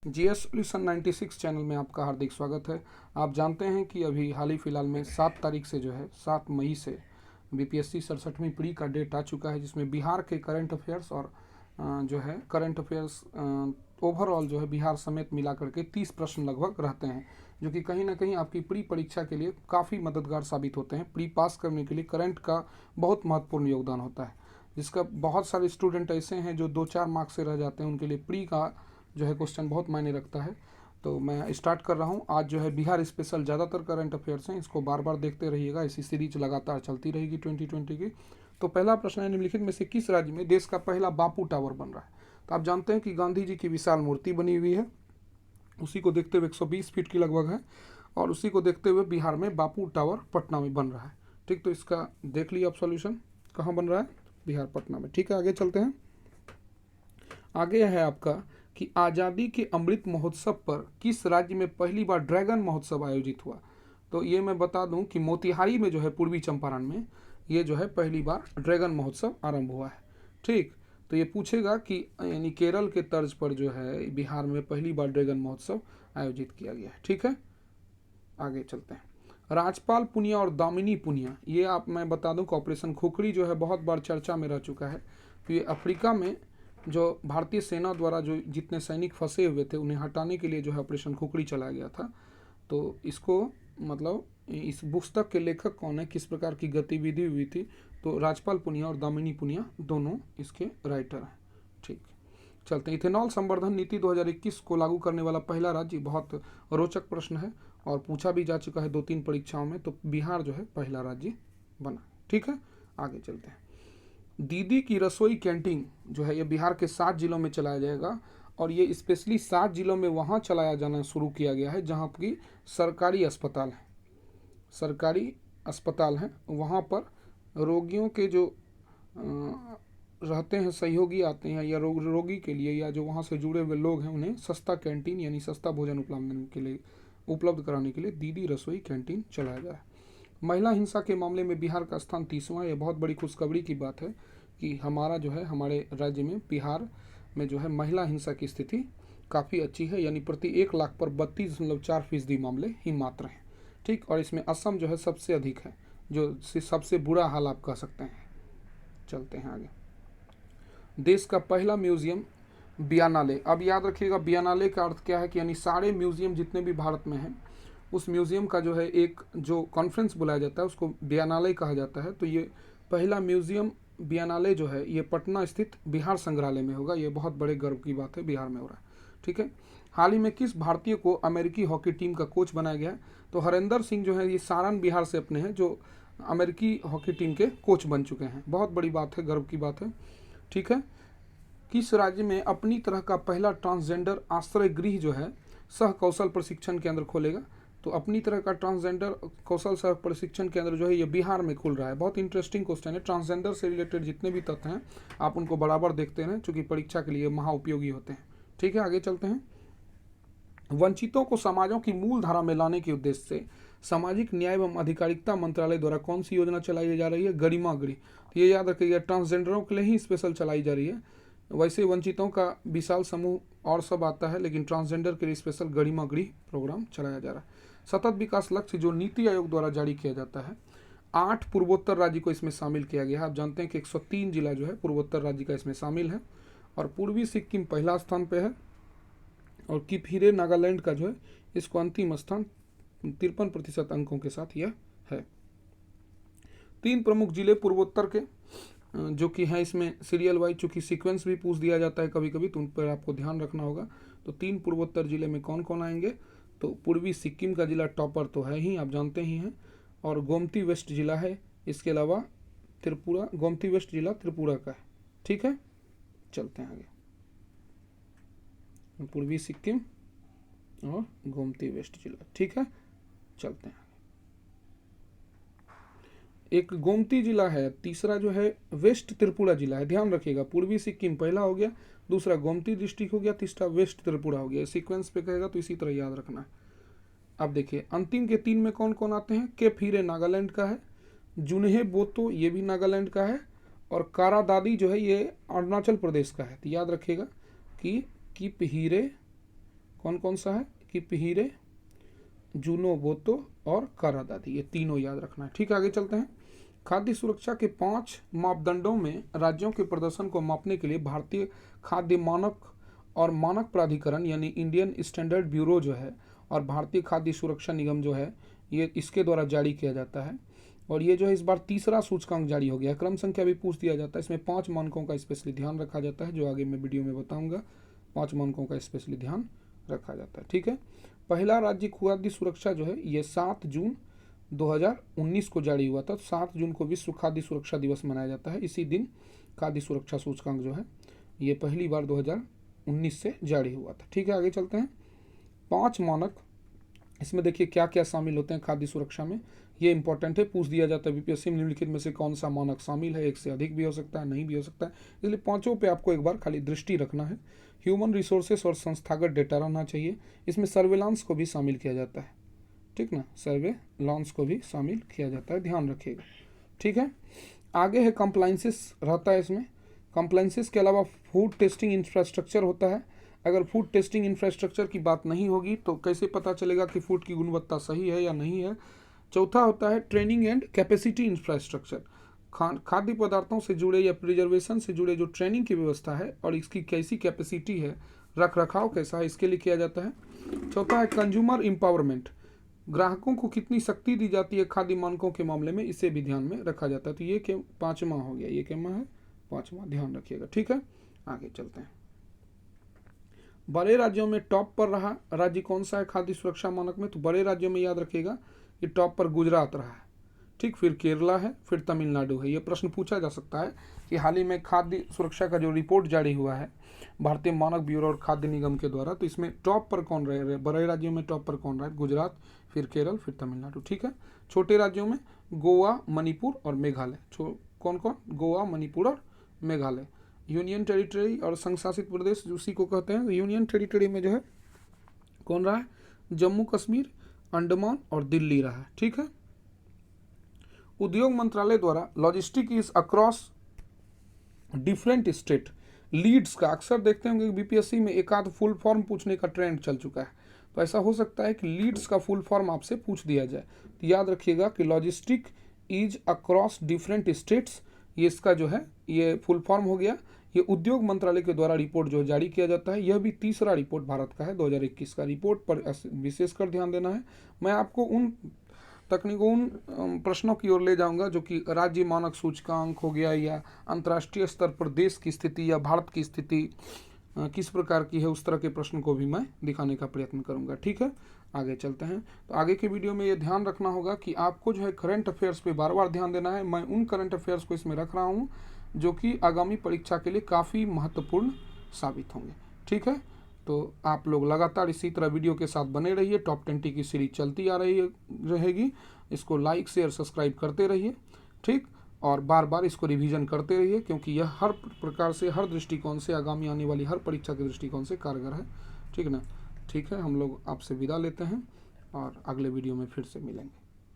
GS solution 96 channel में आपका हार्दिक स्वागत है। आप जानते हैं कि अभी हाल ही फिलहाल में 7 तारीख से जो है 7 मई से बीपीएससी 67वीं प्री का डेट आ चुका है, जिसमें बिहार के करंट अफेयर्स और जो है करंट अफेयर्स ओवरऑल जो है बिहार समेत मिला करके 30 प्रश्न लगभग रहते हैं, जो कि कहीं ना कहीं आपकी प्री परीक्षा के लिए काफ़ी मददगार साबित होते हैं। प्री पास करने के लिए करंट का बहुत महत्वपूर्ण योगदान होता है, जिसका बहुत सारे स्टूडेंट ऐसे हैं जो 2-4 मार्क्स से रह जाते हैं। उनके लिए प्री का जो है क्वेश्चन बहुत मायने रखता है। तो मैं स्टार्ट कर रहा हूँ। आज जो है बिहार स्पेशल ज़्यादातर करंट अफेयर्स हैं, इसको बार बार देखते रहिएगा। ऐसी सीरीज लगातार चलती रहेगी 2020 की। तो पहला प्रश्न है, निम्नलिखित में से किस राज्य में देश का पहला बापू टावर बन रहा है? तो आप जानते हैं कि गांधी जी की विशाल मूर्ति बनी हुई है, उसी को देखते हुए 120 फीट की लगभग है, और उसी को देखते हुए बिहार में बापू टावर पटना में बन रहा है। ठीक, तो इसका देख लिया आप सॉल्यूशन, कहाँ बन रहा है? बिहार, पटना में। ठीक है, आगे चलते हैं। आगे है आपका कि आज़ादी के अमृत महोत्सव पर किस राज्य में पहली बार ड्रैगन महोत्सव आयोजित हुआ? तो ये मैं बता दूं कि मोतिहारी में जो है पूर्वी चंपारण में ये जो है पहली बार ड्रैगन महोत्सव आरंभ हुआ है। ठीक, तो ये पूछेगा कि यानी केरल के तर्ज पर जो है बिहार में पहली बार ड्रैगन महोत्सव आयोजित किया गया है। ठीक है, आगे चलते हैं। राजपाल पुनिया और दामिनी पुनिया, ये आप मैं बता दूं कि ऑपरेशन खुखड़ी जो है बहुत बार चर्चा में रह चुका है। तो ये अफ्रीका में जो भारतीय सेना द्वारा जो जितने सैनिक फंसे हुए थे उन्हें हटाने के लिए जो है ऑपरेशन खुखड़ी चलाया गया था। तो इसको मतलब इस पुस्तक के लेखक कौन है, किस प्रकार की गतिविधि हुई थी? तो राजपाल पुनिया और दामिनी पुनिया दोनों इसके राइटर हैं। ठीक, चलते हैं। इथेनॉल संवर्धन नीति 2021 को लागू करने वाला पहला राज्य, बहुत रोचक प्रश्न है और पूछा भी जा चुका है 2-3 परीक्षाओं में। तो बिहार जो है पहला राज्य बना। ठीक है, आगे चलते हैं। दीदी की रसोई कैंटीन जो है ये बिहार के 7 जिलों में चलाया जाएगा, और ये स्पेशली 7 जिलों में वहाँ चलाया जाना शुरू किया गया है जहाँ की सरकारी अस्पताल है। सरकारी अस्पताल हैं, वहाँ पर रोगियों के जो रहते हैं सहयोगी आते हैं, या रोगी के लिए या जो वहाँ से जुड़े हुए लोग हैं उन्हें सस्ता कैंटीन यानी सस्ता भोजन उपलब्ध कराने के लिए दीदी रसोई कैंटीन चलाया गया है। महिला हिंसा के मामले में बिहार का स्थान 30वां। यह बहुत बड़ी खुशखबरी की बात है कि हमारा जो है हमारे राज्य में बिहार में जो है महिला हिंसा की स्थिति काफ़ी अच्छी है, यानी प्रति 1 लाख पर 32.4% मामले ही मात्र हैं। ठीक, और इसमें असम जो है सबसे अधिक है, जो सबसे बुरा हाल आप कह सकते हैं। चलते हैं आगे। देश का पहला म्यूजियम बियानाले। अब याद रखिएगा बियानाले का अर्थ क्या है कि यानी सारे म्यूजियम जितने भी भारत में हैं उस म्यूज़ियम का जो है एक जो कॉन्फ्रेंस बुलाया जाता है उसको बियानाले कहा जाता है। तो ये पहला म्यूज़ियम बियानाले जो है ये पटना स्थित बिहार संग्रहालय में होगा। ये बहुत बड़े गर्व की बात है, बिहार में हो रहा है। ठीक है, हाल ही में किस भारतीय को अमेरिकी हॉकी टीम का कोच बनाया गया है? तो हरेंद्र सिंह जो है ये सारण बिहार से अपने हैं, जो अमेरिकी हॉकी टीम के कोच बन चुके हैं। बहुत बड़ी बात है, गर्व की बात है। ठीक है, किस राज्य में अपनी तरह का पहला ट्रांसजेंडर आश्रय गृह जो है सह कौशल प्रशिक्षण केंद्र खोलेगा? तो अपनी तरह का ट्रांसजेंडर कौशल सह प्रशिक्षण केंद्र जो है ये बिहार में खुल रहा है। बहुत इंटरेस्टिंग क्वेश्चन है। ट्रांसजेंडर से रिलेटेड जितने भी तथ्य हैं आप उनको बराबर देखते रहें, चूँकि परीक्षा के लिए महा उपयोगी होते हैं। ठीक है, आगे चलते हैं। वंचितों को समाजों की मूल धारा में लाने के उद्देश्य से सामाजिक न्याय एवं अधिकारिता मंत्रालय द्वारा कौन सी योजना चलाई जा रही है? गरिमा गृह। तो ये याद रखिएगा, ट्रांसजेंडरों के लिए ही स्पेशल चलाई जा रही है। वैसे वंचितों का विशाल समूह और सब आता है, लेकिन ट्रांसजेंडर के लिए स्पेशल गरिमा गृह प्रोग्राम चलाया जा रहा है। सतत विकास लक्ष्य जो नीति आयोग द्वारा जारी किया जाता है, 8 पूर्वोत्तर राज्य को इसमें शामिल किया गया है। आप जानते हैं कि 103 जिला जो है पूर्वोत्तर राज्य का इसमें शामिल है, और पूर्वी सिक्किम पहला स्थान पे है, और किफिरे नागालैंड का जो है इसको अंतिम स्थान 53% अंकों के साथ यह है। 3 प्रमुख जिले पूर्वोत्तर के जो कि हैं इसमें सीरियल वाइज, चूँकि सीक्वेंस भी पूछ दिया जाता है कभी कभी, तो उन पर आपको ध्यान रखना होगा। तो 3 पूर्वोत्तर जिले में कौन कौन आएंगे? तो पूर्वी सिक्किम का जिला टॉपर तो है ही, आप जानते ही हैं, और गोमती वेस्ट जिला है। इसके अलावा त्रिपुरा, गोमती वेस्ट जिला त्रिपुरा का है। ठीक है, चलते हैं आगे। पूर्वी सिक्किम और गोमती वेस्ट जिला। ठीक है, चलते हैं। एक गोमती जिला है, तीसरा जो है वेस्ट त्रिपुरा जिला है। ध्यान रखिएगा, पूर्वी सिक्किम पहला हो गया, दूसरा गोमती डिस्ट्रिक्ट हो गया, तीसरा वेस्ट त्रिपुरा हो गया। सीक्वेंस पे कहेगा तो इसी तरह याद रखना है। अब देखिए अंतिम के 3 में कौन कौन आते हैं? के फिरे नागालैंड का है, जुन्हे बोतो ये भी नागालैंड का है, और कारा दादी जो है ये अरुणाचल प्रदेश का है। तो याद रखिएगा कि पिहीरे कौन कौन सा है कि पिहीरे, जुनोबोतो और करादादी, ये तीनों याद रखना है। ठीक है, आगे चलते हैं। खाद्य सुरक्षा के 5 मापदंडों में राज्यों के प्रदर्शन को मापने के लिए भारतीय खाद्य मानक और मानक प्राधिकरण यानी इंडियन स्टैंडर्ड ब्यूरो जो है और भारतीय खाद्य सुरक्षा निगम जो है ये इसके द्वारा जारी किया जाता है। और ये जो है इस बार तीसरा सूचकांक जारी हो गया। क्रम संख्या भी पूछ दिया जाता है, इसमें 5 मानकों का स्पेशली ध्यान रखा जाता है, जो आगे मैं वीडियो में बताऊंगा। 5 मानकों का स्पेशली ध्यान रखा जाता है। ठीक है, पहला राज्य खाद्य सुरक्षा जो है ये 7 जून 2019 को जारी हुआ था। 7 जून को विश्व खाद्य सुरक्षा दिवस मनाया जाता है। इसी दिन खाद्य सुरक्षा सूचकांक जो है ये पहली बार 2019 से जारी हुआ था। ठीक है, आगे चलते हैं। 5 मानक, इसमें देखिए क्या क्या शामिल होते हैं खाद्य सुरक्षा में, ये इंपॉर्टेंट है, पूछ दिया जाता है बीपीएससी में निम्नलिखित में से कौन सा मानक शामिल है। एक से अधिक भी हो सकता है, नहीं भी हो सकता है, इसलिए 5 पे आपको एक बार खाली दृष्टि रखना है। ह्यूमन रिसोर्सेस और संस्थागत डेटा रहना चाहिए। इसमें सर्वेलांस को भी शामिल किया जाता है, ठीक ना, सर्वेलांस को भी शामिल किया जाता है, ध्यान रखिएगा। ठीक है, आगे है कंप्लाइंसेस रहता है इसमें। कंप्लाइंसेस के अलावा फूड टेस्टिंग इंफ्रास्ट्रक्चर होता है। अगर फूड टेस्टिंग इंफ्रास्ट्रक्चर की बात नहीं होगी तो कैसे पता चलेगा कि फूड की गुणवत्ता सही है या नहीं है। चौथा होता है ट्रेनिंग एंड कैपेसिटी इंफ्रास्ट्रक्चर, खाद्य पदार्थों से जुड़े या प्रिजर्वेशन से जुड़े जो ट्रेनिंग की व्यवस्था है और इसकी कैसी कैपेसिटी है, रख रखाव कैसा है, इसके लिए किया जाता है। चौथा है कंज्यूमर एम्पावरमेंट, ग्राहकों को कितनी शक्ति दी जाती है खाद्य मानकों के मामले में, इसे भी ध्यान में रखा जाता है। तो ये 5वां हो गया, ये क्या है 5वां, ध्यान रखिएगा। ठीक है, आगे चलते हैं। बड़े राज्यों में टॉप पर रहा राज्य कौन सा है खाद्य सुरक्षा मानक में, तो बड़े राज्यों में याद रखिएगा कि टॉप पर गुजरात रहा है, ठीक, फिर केरला है, फिर तमिलनाडु है। ये प्रश्न पूछा जा सकता है कि हाल ही में खाद्य सुरक्षा का जो रिपोर्ट जारी हुआ है भारतीय मानक ब्यूरो और खाद्य निगम के द्वारा, तो इसमें टॉप पर कौन रहे, बड़े राज्यों में टॉप पर कौन रहा है, गुजरात, फिर केरल, फिर तमिलनाडु। ठीक है, छोटे राज्यों में गोवा, मणिपुर और मेघालय। कौन कौन, गोवा, मणिपुर और मेघालय। यूनियन टेरिटरी और संघ शासित प्रदेश उसी को कहते हैं। यूनियन टेरिटरी में जो है कौन रहा है, जम्मू कश्मीर, अंडमान और दिल्ली रहा है। ठीक है, उद्योग मंत्रालय द्वारा logistic is across different state, leads का अक्सर देखते होंगे बीपीएससी में एक आध फुल फॉर्म पूछने का ट्रेंड चल चुका है, तो ऐसा हो सकता है कि लीड्स का फुल फॉर्म आपसे पूछ दिया जाए। तो याद रखिएगा कि logistic is across different states, ये इसका जो है ये फुल फॉर्म हो गया। ये उद्योग मंत्रालय के द्वारा रिपोर्ट जो जारी किया जाता है, यह भी तीसरा रिपोर्ट भारत का है 2021 का। रिपोर्ट पर विशेषकर ध्यान देना है। मैं आपको उन तकनीकों, उन प्रश्नों की ओर ले जाऊंगा जो कि राज्य मानक सूचकांक हो गया या अंतर्राष्ट्रीय स्तर पर देश की स्थिति या भारत की स्थिति किस प्रकार की है, उस तरह के प्रश्न को भी मैं दिखाने का प्रयत्न करूंगा। ठीक है, आगे चलते हैं। तो आगे के वीडियो में ये ध्यान रखना होगा कि आपको जो है करंट अफेयर्स पे बार बार ध्यान देना है। मैं उन करंट अफेयर्स को इसमें रख रहा हूँ जो कि आगामी परीक्षा के लिए काफ़ी महत्वपूर्ण साबित होंगे। ठीक है, तो आप लोग लगातार इसी तरह वीडियो के साथ बने रहिए। टॉप 20 की सीरीज चलती आ रही रहेगी, इसको लाइक शेयर सब्सक्राइब करते रहिए, ठीक, और बार बार इसको रिवीजन करते रहिए, क्योंकि यह हर प्रकार से, हर दृष्टिकोण से, आगामी आने वाली हर परीक्षा के दृष्टिकोण से कारगर है। ठीक ना, ठीक है, हम लोग आपसे विदा लेते हैं और अगले वीडियो में फिर से मिलेंगे।